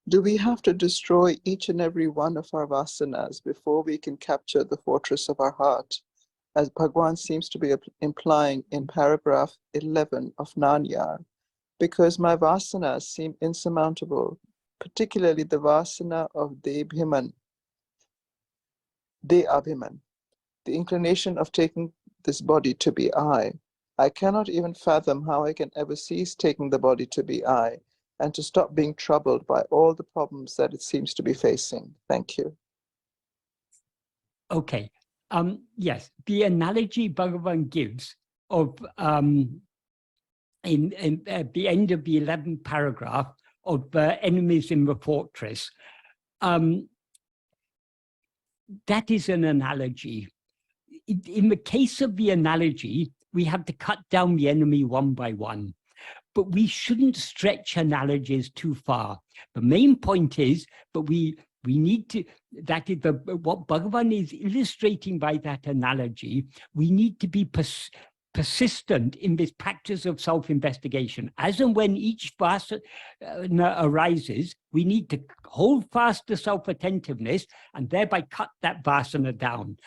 Do we have to destroy each and every one of our vasanas before we can capture the fortress of our heart, as Bhagavan seems to be implying in paragraph 11 of Nanyar? Because my vasanas seem insurmountable, particularly the vasana of Deabhiman, the inclination of taking this body to be I. I cannot even fathom how I can ever cease taking the body to be I, and to stop being troubled by all the problems that it seems to be facing. Thank you. Okay. Yes, the analogy Bhagavan gives of in at the end of the 11th paragraph of enemies in the fortress, that is an analogy. In the case of the analogy, we have to cut down the enemy one by one. But we shouldn't stretch analogies too far. The main point is, but we need to, that is what Bhagavan is illustrating by that analogy, we need to be persistent in this practice of self-investigation. As and when each vasana arises, we need to hold fast to self-attentiveness and thereby cut that vasana down.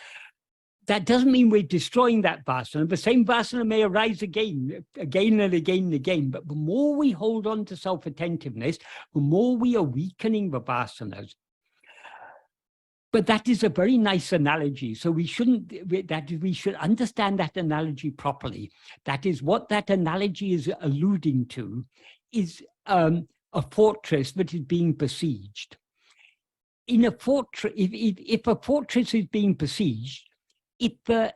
That doesn't mean we're destroying that vasana. The same vasana may arise again and again and again. But the more we hold on to self-attentiveness, the more we are weakening the vasanas. But that is a very nice analogy. So we shouldn't, we should understand that analogy properly. That is what that analogy is alluding to is a fortress that is being besieged. In a fortress, if a fortress is being besieged, if the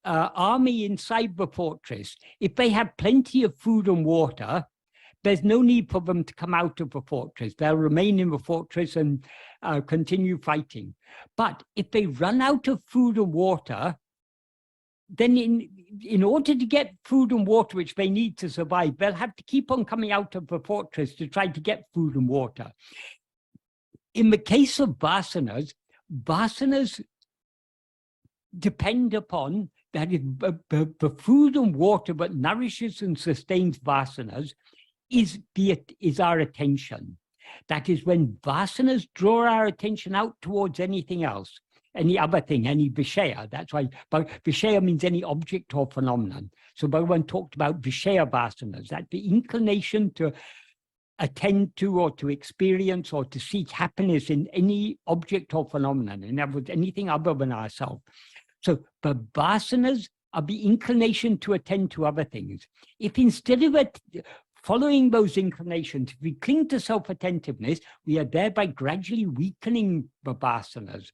army inside the fortress, if they have plenty of food and water, there's no need for them to come out of the fortress. They'll remain in the fortress and continue fighting. But if they run out of food and water, then in order to get food and water, which they need to survive, they'll have to keep on coming out of the fortress to try to get food and water. In the case of vasanas, vasanas depend upon that the food and water that nourishes and sustains vasanas is our attention. That is when vasanas draw our attention out towards anything else, any other thing, any vishaya. That's why vishaya means any object or phenomenon. So Bhagavan talked about vishaya vasanas, that the inclination to attend to or to experience or to seek happiness in any object or phenomenon, in other words, anything other than ourselves. So the vasanas are the inclination to attend to other things. If instead of following those inclinations, if we cling to self-attentiveness, we are thereby gradually weakening the vasanas.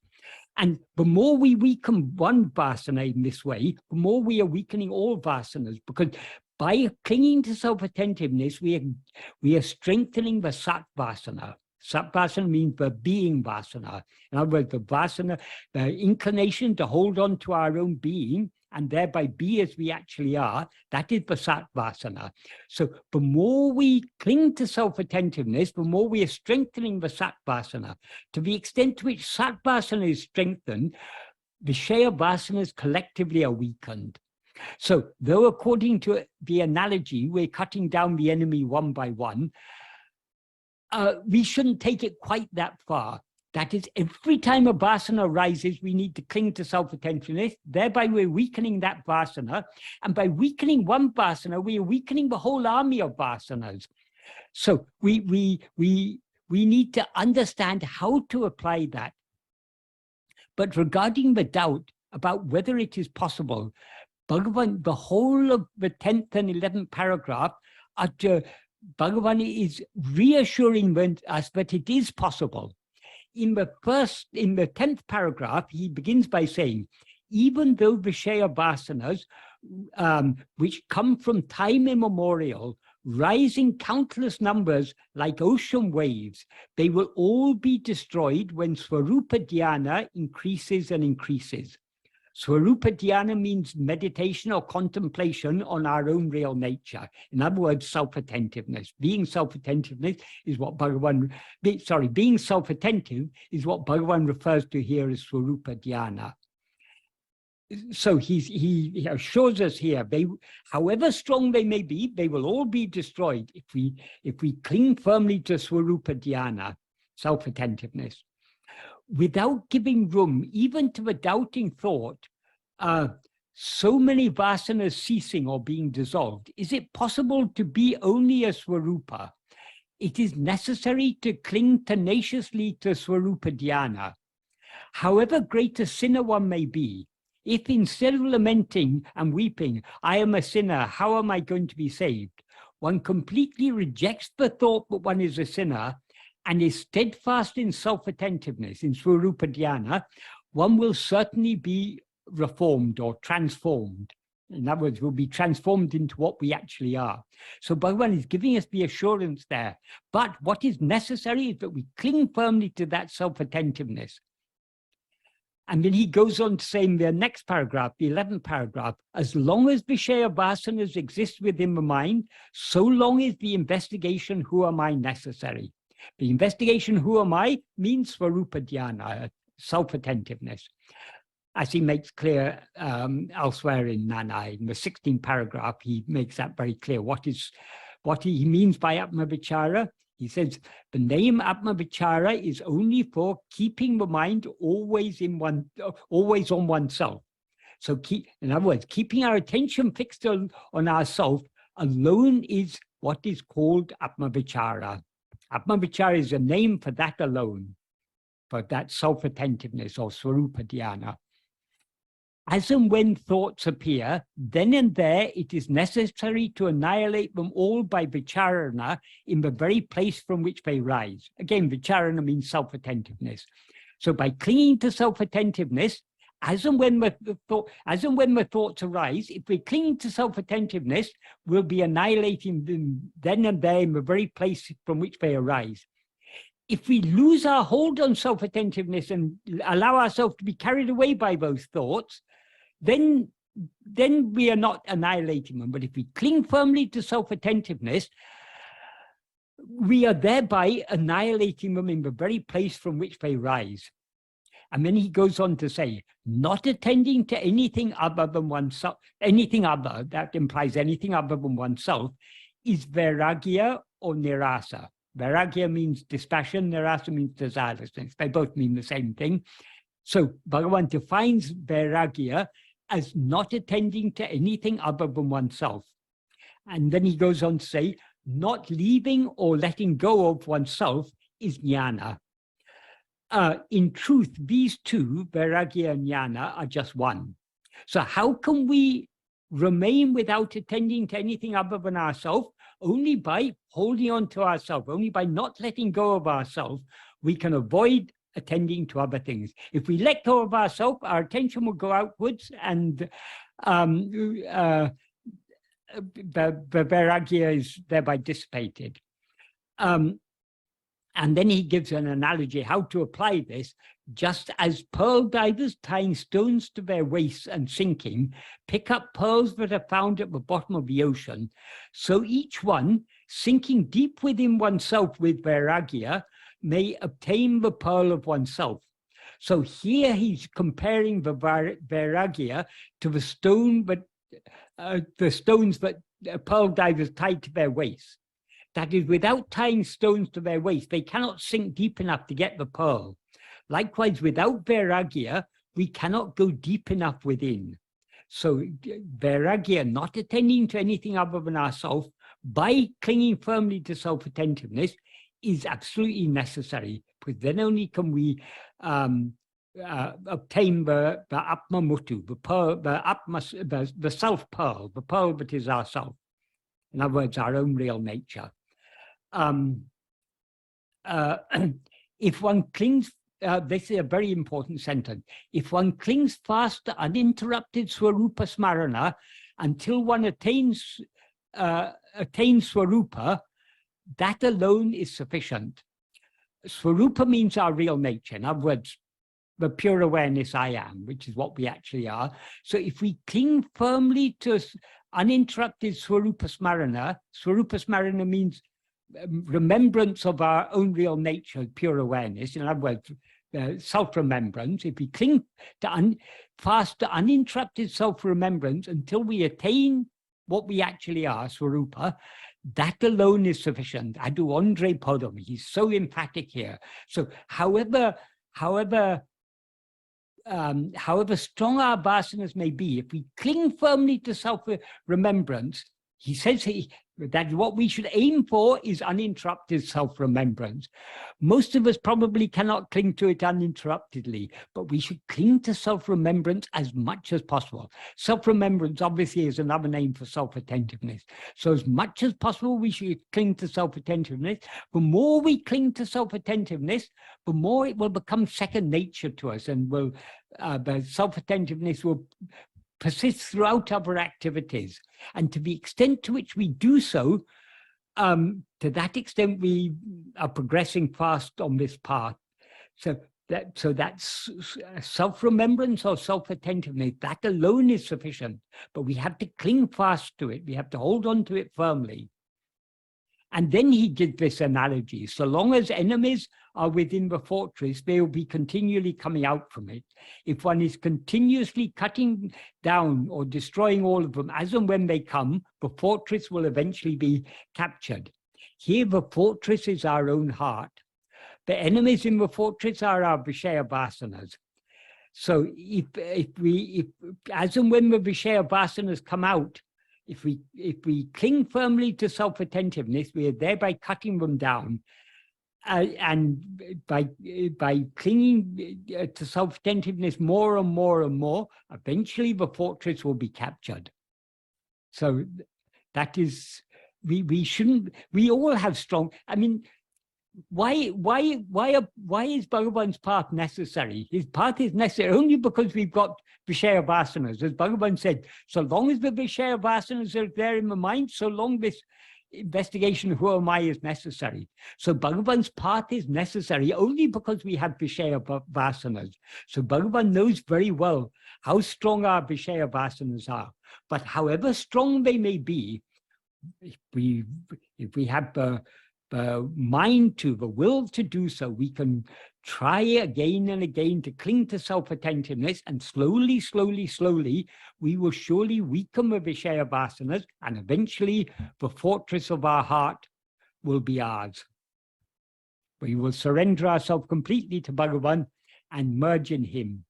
And the more we weaken one vasana in this way, the more we are weakening all vasanas, because by clinging to self-attentiveness, we are strengthening the sat vasana. Sat vasana means the being vasana. In other words, the vasana, the inclination to hold on to our own being and thereby be as we actually are, that is the sat vasana. So the more we cling to self-attentiveness, the more we are strengthening the sat vasana. To the extent to which sat vasana is strengthened, vishaya vasanas collectively are weakened. So though according to the analogy, we're cutting down the enemy one by one, we shouldn't take it quite that far. That is, every time a vasana arises, we need to cling to self-attentiveness. Thereby, we're weakening that vasana. And by weakening one vasana, we are weakening the whole army of vasanas. So we need to understand how to apply that. But regarding the doubt about whether it is possible, Bhagavan, the whole of the 10th and 11th paragraph, Bhagavan is reassuring us that it is possible. In the 10th paragraph, he begins by saying, even though vishaya vasanas, which come from time immemorial, rise in countless numbers like ocean waves, they will all be destroyed when Swarupa Dhyana increases and increases. Swarupa Dhyana means meditation or contemplation on our own real nature. In other words, self-attentiveness. Being self-attentiveness is what being self-attentive is what Bhagavan refers to here as Swarupa Dhyana. so he assures us here, however strong they may be, they will all be destroyed if we cling firmly to Swarupa Dhyana, self-attentiveness, without giving room even to a doubting thought. So many vasanas ceasing or being dissolved. Is it possible to be only a Swarupa? It is necessary to cling tenaciously to Swarupa Dhyana. However great a sinner one may be, if instead of lamenting and weeping, I am a sinner, how am I going to be saved? One completely rejects the thought that one is a sinner and is steadfast in self-attentiveness, in Swarupa Dhyana, one will certainly be reformed or transformed. In other words, we'll be transformed into what we actually are. So Bhagavan is giving us the assurance there. But what is necessary is that we cling firmly to that self-attentiveness. And then he goes on to say in the next paragraph, the 11th paragraph, as long as Vishaya vasanas exist within the mind, so long is the investigation, who am I, necessary. The investigation, who am I, means Swarupa Dhyana, self-attentiveness. As he makes clear elsewhere in Nanai, in the 16th paragraph, he makes that very clear. What he means by ātma-vicāra. He says, the name ātma-vicāra is only for keeping the mind always on oneself. So in other words, keeping our attention fixed on ourself alone is what is called ātma-vicāra. Ātma-vicāra is a name for that alone, for that self-attentiveness or Swarupa Dhyana. As and when thoughts appear, then and there it is necessary to annihilate them all by vicārana in the very place from which they rise. Again, vicārana means self-attentiveness. So by clinging to self-attentiveness, as and when the thoughts arise, if we're clinging to self-attentiveness, we'll be annihilating them then and there in the very place from which they arise. If we lose our hold on self-attentiveness and allow ourselves to be carried away by those thoughts, then we are not annihilating them. But if we cling firmly to self-attentiveness, we are thereby annihilating them in the very place from which they rise. And then he goes on to say, not attending to anything other than oneself, anything other, that implies anything other than oneself, is vairagya or nirasa. Vairagya means dispassion, nirasa means desirelessness. They both mean the same thing. So Bhagavan defines vairagya as not attending to anything other than oneself. And then he goes on to say, not leaving or letting go of oneself is jnana. In truth, these two, vairagya and jnana, are just one. So how can we remain without attending to anything other than ourselves? Only by holding on to ourselves, only by not letting go of ourselves, we can avoid attending to other things. If we let go of ourselves, our attention will go outwards, and the vairagya is thereby dissipated. And then he gives an analogy how to apply this. Just as pearl divers tying stones to their waists and sinking pick up pearls that are found at the bottom of the ocean, so each one, sinking deep within oneself with vairagya, may obtain the pearl of oneself. So here he's comparing the vairagya to the stones that pearl divers tied to their waists. That is, without tying stones to their waist, they cannot sink deep enough to get the pearl. Likewise, without vairagya, we cannot go deep enough within. So vairagya, not attending to anything other than ourselves, by clinging firmly to self-attentiveness, is absolutely necessary, because then only can we obtain the atma mutu, the pearl, the self pearl, the pearl that is ourself. In other words, our own real nature. If one clings, this is a very important sentence. If one clings fast to uninterrupted Swarupa Smarana until one attains Swarupa, that alone is sufficient. Swarupa means our real nature. In other words, the pure awareness I am, which is what we actually are. So if we cling firmly to uninterrupted Swarupa Smarana means remembrance of our own real nature, pure awareness. In other words, self-remembrance, if we cling to fast to uninterrupted self-remembrance until we attain what we actually are, Swarupa, that alone is sufficient. Adu Andre Podam, he's so emphatic here. So however strong our vasanas may be, if we cling firmly to self-remembrance, he says that what we should aim for is uninterrupted self-remembrance. Most of us probably cannot cling to it uninterruptedly, but we should cling to self-remembrance as much as possible. Self-remembrance obviously is another name for self-attentiveness. So as much as possible, we should cling to self-attentiveness. The more we cling to self-attentiveness, the more it will become second nature to us, and the self-attentiveness will persist throughout our activities. And to the extent to which we do so, to that extent we are progressing fast on this path. So that's self-remembrance or self-attentiveness, that alone is sufficient, but we have to cling fast to it. We have to hold on to it firmly. And then he gives this analogy: so long as enemies are within the fortress, they will be continually coming out from it. If one is continuously cutting down or destroying all of them, as and when they come, the fortress will eventually be captured. Here, the fortress is our own heart. The enemies in the fortress are our Vishaya vasanas. So if as and when the Vishaya vasanas come out, if we cling firmly to self-attentiveness, we are thereby cutting them down. And by clinging to self-attentiveness more and more and more, eventually the fortress will be captured. So that is, we all have strong, I mean, why is Bhagavan's path necessary? His path is necessary only because we've got Vishaya vasanas. As Bhagavan said, so long as the Vishaya vasanas are there in the mind, so long this investigation, who am I, is necessary. So Bhagavan's path is necessary only because we have Vishaya vasanas. So Bhagavan knows very well how strong our Vishaya vasanas are. But however strong they may be, if we have the mind to, the will to do so, we can try again and again to cling to self-attentiveness, and slowly, slowly, slowly, we will surely weaken the Vishaya vasanas, and eventually the fortress of our heart will be ours. We will surrender ourselves completely to Bhagavan and merge in him.